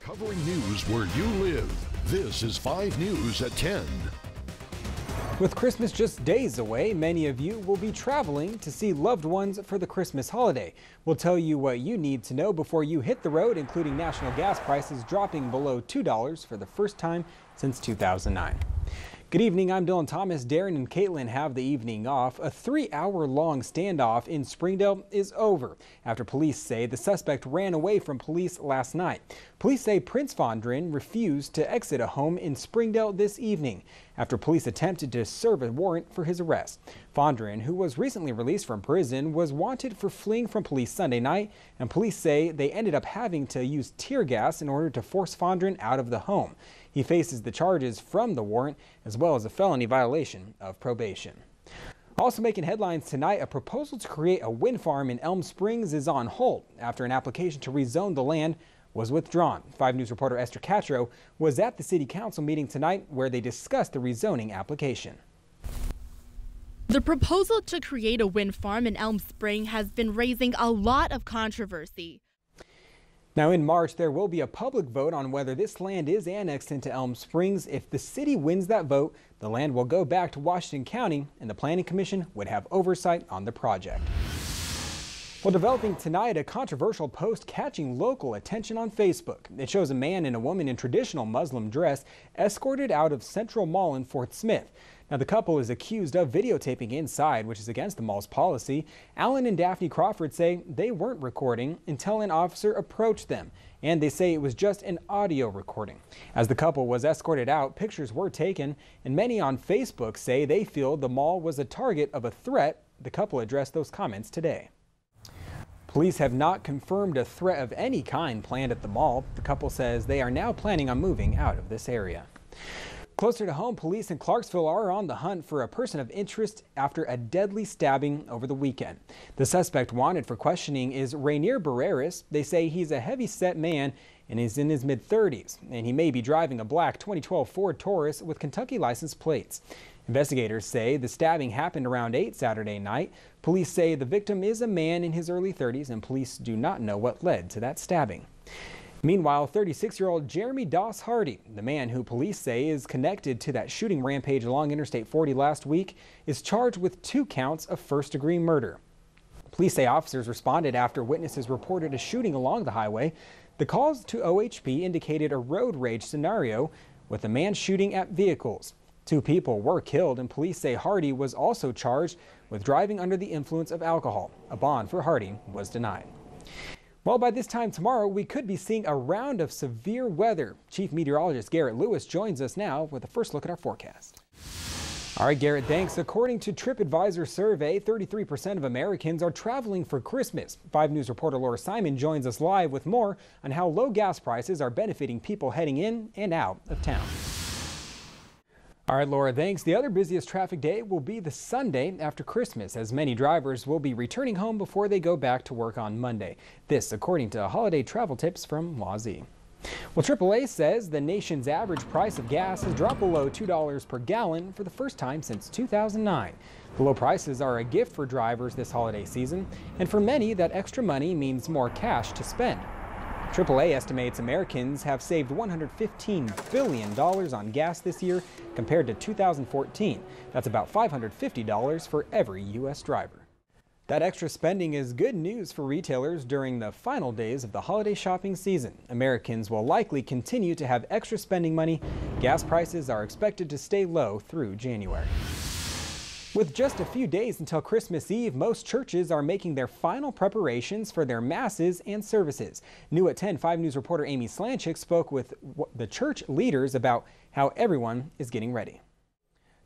Covering news where you live. This is 5 News at 10. With Christmas just days away, many of you will be traveling to see loved ones for the Christmas holiday. We'll tell you what you need to know before you hit the road, including national gas prices dropping below $2 for the first time since 2009. Good evening, I'm Dylan Thomas. Darren and Caitlin have the evening off. A 3-hour-long standoff in Springdale is over after police say the suspect ran away from police last night. Police say Prince Fondren refused to exit a home in Springdale this evening after police attempted to serve a warrant for his arrest. Fondren, who was recently released from prison, was wanted for fleeing from police Sunday night, and police say they ended up having to use tear gas in order to force Fondren out of the home. He faces the charges from the warrant as well as a felony violation of probation. Also making headlines tonight, a proposal to create a wind farm in Elm Springs is on hold after an application to rezone the land was withdrawn. 5 News reporter Esther Catro was at the City Council meeting tonight where they discussed the rezoning application. The proposal to create a wind farm in Elm Springs has been raising a lot of controversy. Now in March, there will be a public vote on whether this land is annexed into Elm Springs. If the city wins that vote, the land will go back to Washington County and the Planning Commission would have oversight on the project. Well, developing tonight, a controversial post catching local attention on Facebook. It shows a man and a woman in traditional Muslim dress escorted out of Central Mall in Fort Smith. Now, the couple is accused of videotaping inside, which is against the mall's policy. Alan and Daphne Crawford say they weren't recording until an officer approached them, and they say it was just an audio recording. As the couple was escorted out, pictures were taken, and many on Facebook say they feel the mall was a target of a threat. The couple addressed those comments today. Police have not confirmed a threat of any kind planned at the mall. The couple says they are now planning on moving out of this area. Closer to home, police in Clarksville are on the hunt for a person of interest after a deadly stabbing over the weekend. The suspect wanted for questioning is Rainier Barreras. They say he's a heavy-set man and is in his mid-30s, and he may be driving a black 2012 Ford Taurus with Kentucky license plates. Investigators say the stabbing happened around 8 Saturday night. Police say the victim is a man in his early 30s, and police do not know what led to that stabbing. Meanwhile, 36-year-old Jeremy Doss Hardy, the man who police say is connected to that shooting rampage along Interstate 40 last week, is charged with 2 counts of first-degree murder. Police say officers responded after witnesses reported a shooting along the highway. The calls to OHP indicated a road rage scenario with a man shooting at vehicles. 2 people were killed, and police say Hardy was also charged with driving under the influence of alcohol. A bond for Hardy was denied. Well, by this time tomorrow, we could be seeing a round of severe weather. Chief Meteorologist Garrett Lewis joins us now with a first look at our forecast. All right, Garrett, thanks. According to TripAdvisor survey, 33% of Americans are traveling for Christmas. 5 News reporter Laura Simon joins us live with more on how low gas prices are benefiting people heading in and out of town. All right, Laura, thanks. The other busiest traffic day will be the Sunday after Christmas, as many drivers will be returning home before they go back to work on Monday. This, according to holiday travel tips from WAZI. Well, AAA says the nation's average price of gas has dropped below $2 per gallon for the first time since 2009. The low prices are a gift for drivers this holiday season, and for many, that extra money means more cash to spend. AAA estimates Americans have saved $115 billion on gas this year compared to 2014. That's about $550 for every U.S. driver. That extra spending is good news for retailers during the final days of the holiday shopping season. Americans will likely continue to have extra spending money. Gas prices are expected to stay low through January. With just a few days until Christmas Eve, most churches are making their final preparations for their masses and services. New at 10, 5 News reporter Amy Slanchik spoke with the church leaders about how everyone is getting ready.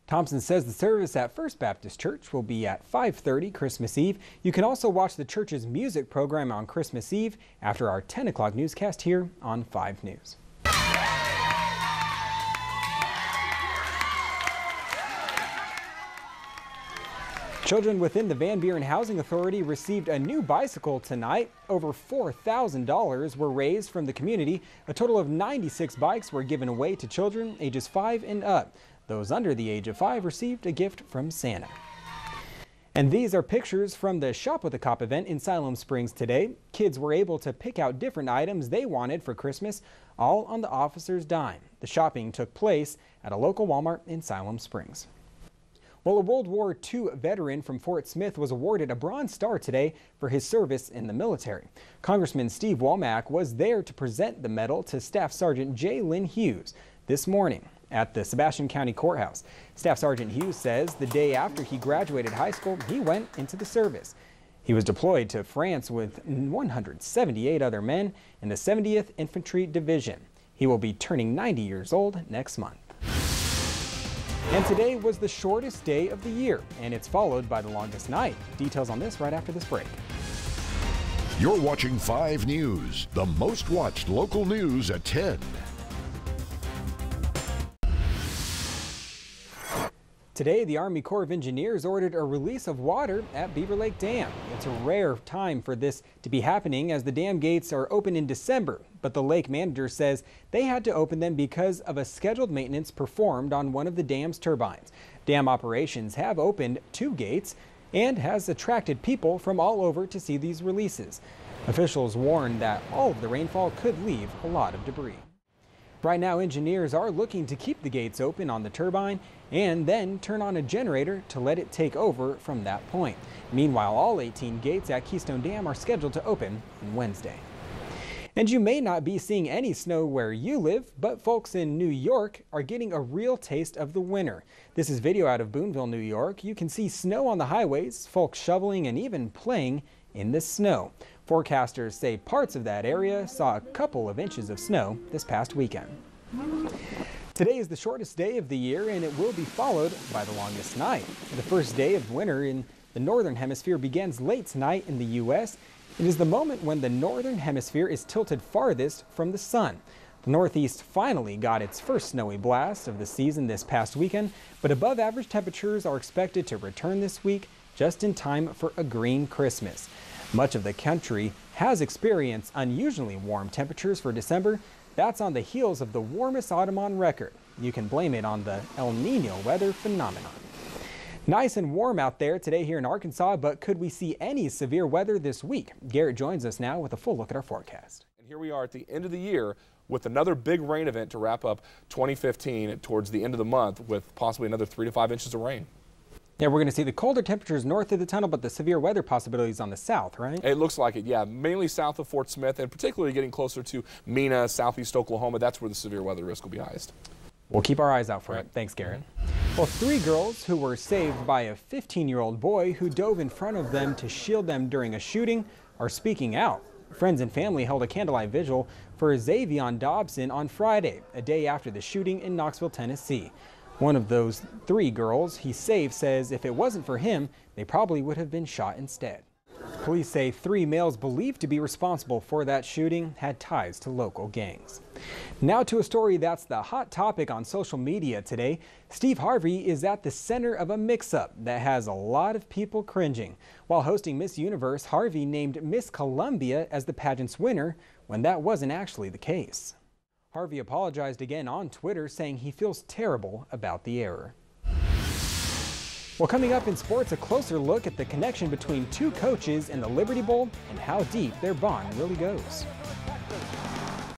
Thompson says the service at First Baptist Church will be at 5:30 Christmas Eve. You can also watch the church's music program on Christmas Eve after our 10 o'clock newscast here on 5 News. Children within the Van Buren Housing Authority received a new bicycle tonight. Over $4,000 were raised from the community. A total of 96 bikes were given away to children ages 5 and up. Those under the age of 5 received a gift from Santa. And these are pictures from the Shop with a Cop event in Siloam Springs today. Kids were able to pick out different items they wanted for Christmas, all on the officer's dime. The shopping took place at a local Walmart in Siloam Springs. Well, a World War II veteran from Fort Smith was awarded a Bronze Star today for his service in the military. Congressman Steve Womack was there to present the medal to Staff Sergeant J. Lynn Hughes this morning at the Sebastian County Courthouse. Staff Sergeant Hughes says the day after he graduated high school, he went into the service. He was deployed to France with 178 other men in the 70th Infantry Division. He will be turning 90 years old next month. And today was the shortest day of the year, and it's followed by the longest night. Details on this right after this break. You're watching 5 News, the most watched local news at 10. Today, the Army Corps of Engineers ordered a release of water at Beaver Lake Dam. It's a rare time for this to be happening as the dam gates are open in December, but the lake manager says they had to open them because of a scheduled maintenance performed on one of the dam's turbines. Dam operations have opened 2 gates and has attracted people from all over to see these releases. Officials warn that all of the rainfall could leave a lot of debris. Right now, engineers are looking to keep the gates open on the turbine and then turn on a generator to let it take over from that point. Meanwhile, all 18 gates at Keystone Dam are scheduled to open on Wednesday. And you may not be seeing any snow where you live, but folks in New York are getting a real taste of the winter. This is video out of Boonville, New York. You can see snow on the highways, folks shoveling and even playing in the snow. Forecasters say parts of that area saw a couple of inches of snow this past weekend. Today is the shortest day of the year, and it will be followed by the longest night. The first day of winter in the northern hemisphere begins late tonight in the U.S. It is the moment when the northern hemisphere is tilted farthest from the sun. The Northeast finally got its first snowy blast of the season this past weekend, but above average temperatures are expected to return this week just in time for a green Christmas. Much of the country has experienced unusually warm temperatures for December. That's on the heels of the warmest autumn on record. You can blame it on the El Nino weather phenomenon. Nice and warm out there today here in Arkansas, but could we see any severe weather this week? Garrett joins us now with a full look at our forecast. And here we are at the end of the year with another big rain event to wrap up 2015 towards the end of the month with possibly another 3 to 5 inches of rain. Yeah, we're going to see the colder temperatures north of the tunnel, but the severe weather possibilities on the south, right? It looks like it, yeah. Mainly south of Fort Smith and particularly getting closer to Mena, southeast Oklahoma. That's where the severe weather risk will be highest. We'll keep our eyes out for it. Thanks, Garrett. Well, 3 girls who were saved by a 15-year-old boy who dove in front of them to shield them during a shooting are speaking out. Friends and family held a candlelight vigil for Xavion Dobson on Friday, a day after the shooting in Knoxville, Tennessee. One of those 3 girls he saved says if it wasn't for him, they probably would have been shot instead. Police say 3 males believed to be responsible for that shooting had ties to local gangs. Now to a story that's the hot topic on social media today. Steve Harvey is at the center of a mix-up that has a lot of people cringing. While hosting Miss Universe, Harvey named Miss Columbia as the pageant's winner when that wasn't actually the case. Harvey apologized again on Twitter, saying he feels terrible about the error. Well, coming up in sports, a closer look at the connection between 2 coaches in the Liberty Bowl and how deep their bond really goes.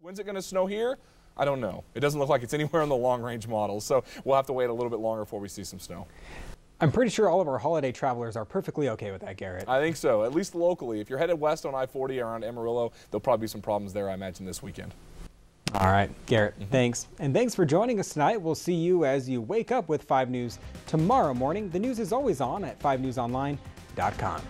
When's it going to snow here? I don't know. It doesn't look like it's anywhere on the long-range model, so we'll have to wait a little bit longer before we see some snow. I'm pretty sure all of our holiday travelers are perfectly okay with that, Garrett. I think so, at least locally. If you're headed west on I-40 around Amarillo, there'll probably be some problems there, I imagine, this weekend. All right, Garrett, thanks. And thanks for joining us tonight. We'll see you as you wake up with 5 News tomorrow morning. The news is always on at 5newsonline.com.